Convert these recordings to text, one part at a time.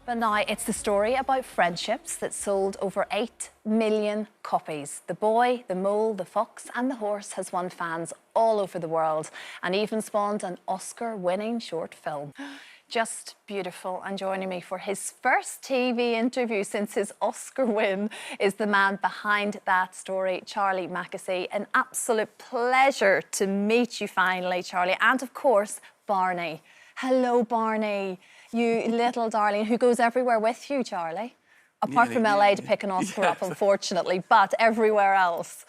But now it's the story about friendships that sold over 8 million copies. The Boy, the Mole, the Fox and the Horse has won fans all over the world and even spawned an Oscar-winning short film. Just beautiful. And joining me for his first TV interview since his Oscar win is the man behind that story, Charlie Mackesy. An absolute pleasure to meet you finally, Charlie. And of course, Barney. Hello, Barney. You little darling who goes everywhere with you, Charlie. Apart from LA to pick an Oscar up, unfortunately, but everywhere else.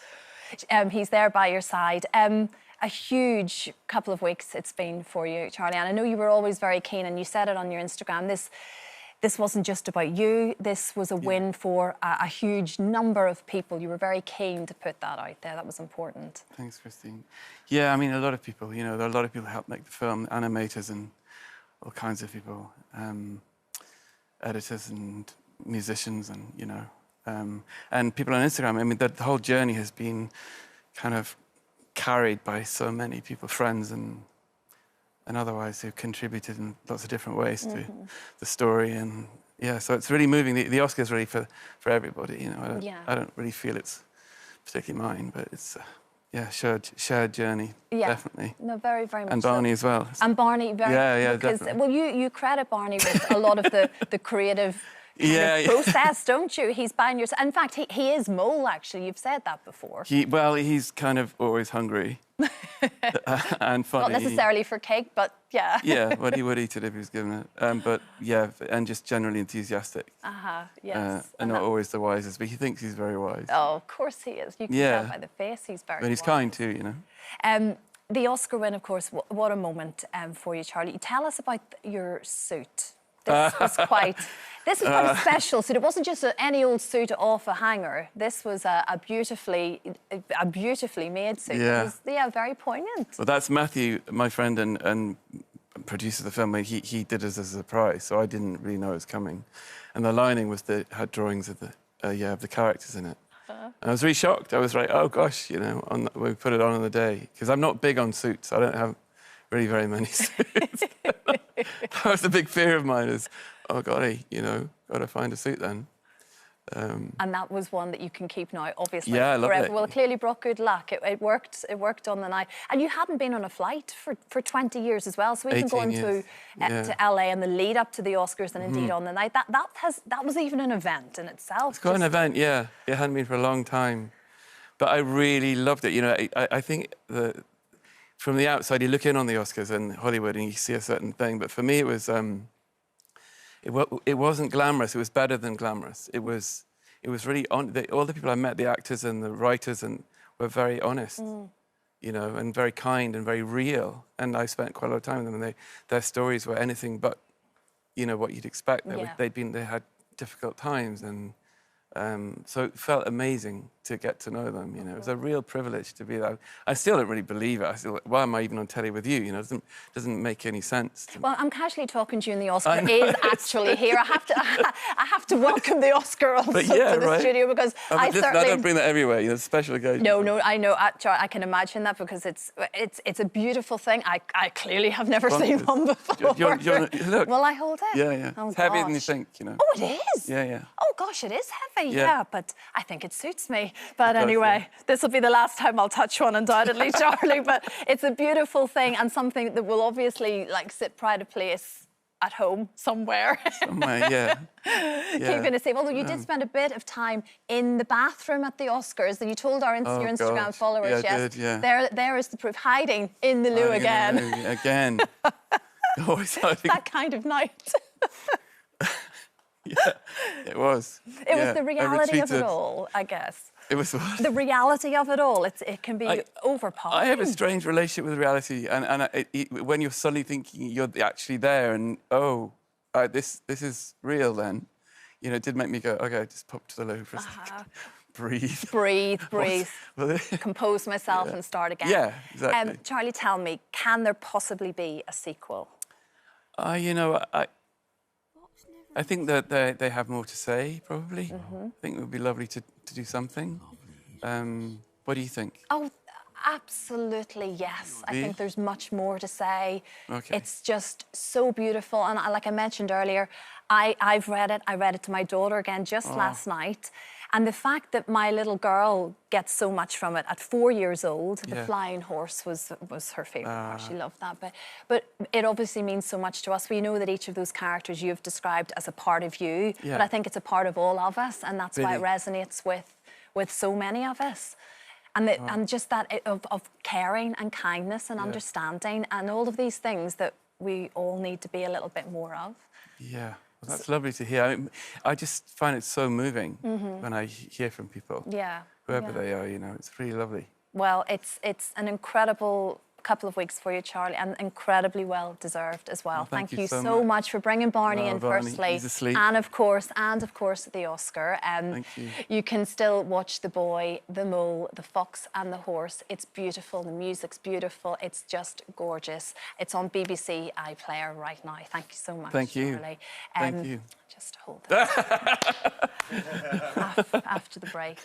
He's there by your side. A huge couple of weeks it's been for you, Charlie, and I know you were always very keen, and you said it on your Instagram, this wasn't just about you, this was a win for a huge number of people. You were very keen to put that out there. That was important. Thanks, Christine. Yeah, I mean, a lot of people, you know, there are a lot of people who helped make the film, animators and all kinds of people, editors and musicians and, you know, and people on Instagram. I mean, the whole journey has been kind of carried by so many people, friends and otherwise, who contributed in lots of different ways to the story. And yeah, so it's really moving. The Oscar's really for everybody, you know. I don't really feel it's particularly mine, but it's yeah, shared journey, definitely. No, very, very much. And Barney as well. And Barney, very, because, definitely. well, you credit Barney with a lot of the creative process, don't you? He's buying your... In fact, he is Mole, actually. You've said that before. Well, he's kind of always hungry and funny. Not necessarily for cake, but yeah. Yeah, well, he would eat it if he was given it. But yeah, and just generally enthusiastic. Yes. And not always the wisest, but he thinks he's very wise. Oh, of course he is. You can tell by the face he's very wise. But he's kind too, you know. The Oscar win, of course, what a moment for you, Charlie. Tell us about your suit. This was quite a special suit. It wasn't just any old suit off a hanger. This was a beautifully made suit. Yeah. It was, very poignant. Well, that's Matthew, my friend and producer of the film. He did it as a surprise, so I didn't really know it was coming. And the lining had drawings of the characters in it. And I was really shocked. I was like, oh gosh, you know, when we put it on the day, because I'm not big on suits. I don't have really very many suits. That was a big fear of mine, is, oh, golly, you know, got to find a suit then. And that was one that you can keep now, obviously. Yeah, I love it. Well, it clearly brought good luck. It worked on the night. And you hadn't been on a flight for 20 years as well, so even going to LA and the lead up to the Oscars and indeed on the night, that was even an event in itself. It's quite an event, yeah. It hadn't been for a long time. But I really loved it. You know, I think from the outside, you look in on the Oscars and Hollywood and you see a certain thing. But for me, it was... It wasn't glamorous. It was better than glamorous. It was really all the people I met, the actors and the writers, were very honest, you know, and very kind and very real. And I spent quite a lot of time with them. And their stories were anything but, you know, what you'd expect. They had difficult times, and so it felt amazing to get to know them. You know, it was a real privilege to be there. I still don't really believe it. Why am I even on telly with you? You know, it doesn't make any sense. Well, I'm casually talking to you, and the Oscar is actually here. I have to welcome the Oscar also to the studio, because I don't bring that everywhere. You know, it's a special occasion. No, I know. I can imagine that, because it's a beautiful thing. I clearly have never seen one before. Look. Will I hold it? Yeah. Oh, it's heavier than you think, you know. Oh, it is? Yeah. Oh, gosh, it is heavy, yeah, but I think it suits me. But anyway, this will be the last time I'll touch one, undoubtedly, Charlie, but it's a beautiful thing and something that will obviously, like, sit pride of place at home somewhere. Somewhere, yeah. Keeping it safe. Although you did spend a bit of time in the bathroom at the Oscars, and you told our your Instagram followers, there is the proof, hiding in the loo again. Again. Always hiding. That kind of night. Yeah, it was. It was the reality of it all, I guess. It was what? The reality of it all. It can be overpowering. I have a strange relationship with reality, and when you're suddenly thinking you're actually there, and this is real. Then, you know, it did make me go, okay, just pop to the loo for a second. Breathe. Compose myself and start again. Yeah, exactly. Charlie, tell me, can there possibly be a sequel? You know, I think that they have more to say, probably. I think it would be lovely to do something. What do you think? Oh, Absolutely, yes. I think there's much more to say. Okay. It's just so beautiful. And like I mentioned earlier, I've read it. I read it to my daughter again just last night. And the fact that my little girl gets so much from it at 4 years old, the flying horse was her favourite part. She loved that. But it obviously means so much to us. We know that each of those characters you've described as a part of you, but I think it's a part of all of us, and that's why it resonates with so many of us. And just that of caring and kindness and understanding and all of these things that we all need to be a little bit more of. Yeah. Well, that's lovely to hear. I mean, I just find it so moving when I hear from people. Yeah. Whoever they are, you know, it's really lovely. Well, it's an incredible couple of weeks for you, Charlie, and incredibly well deserved as well. Thank you so so much for bringing Barney in Barney, firstly, he's asleep. and of course the Oscar. Thank you. You can still watch The Boy, The Mole, The Fox and the Horse. It's beautiful. The music's beautiful. It's just gorgeous. It's on BBC iPlayer right now. Thank you so much. Thank you. Charlie. Thank you. Just hold that after the break.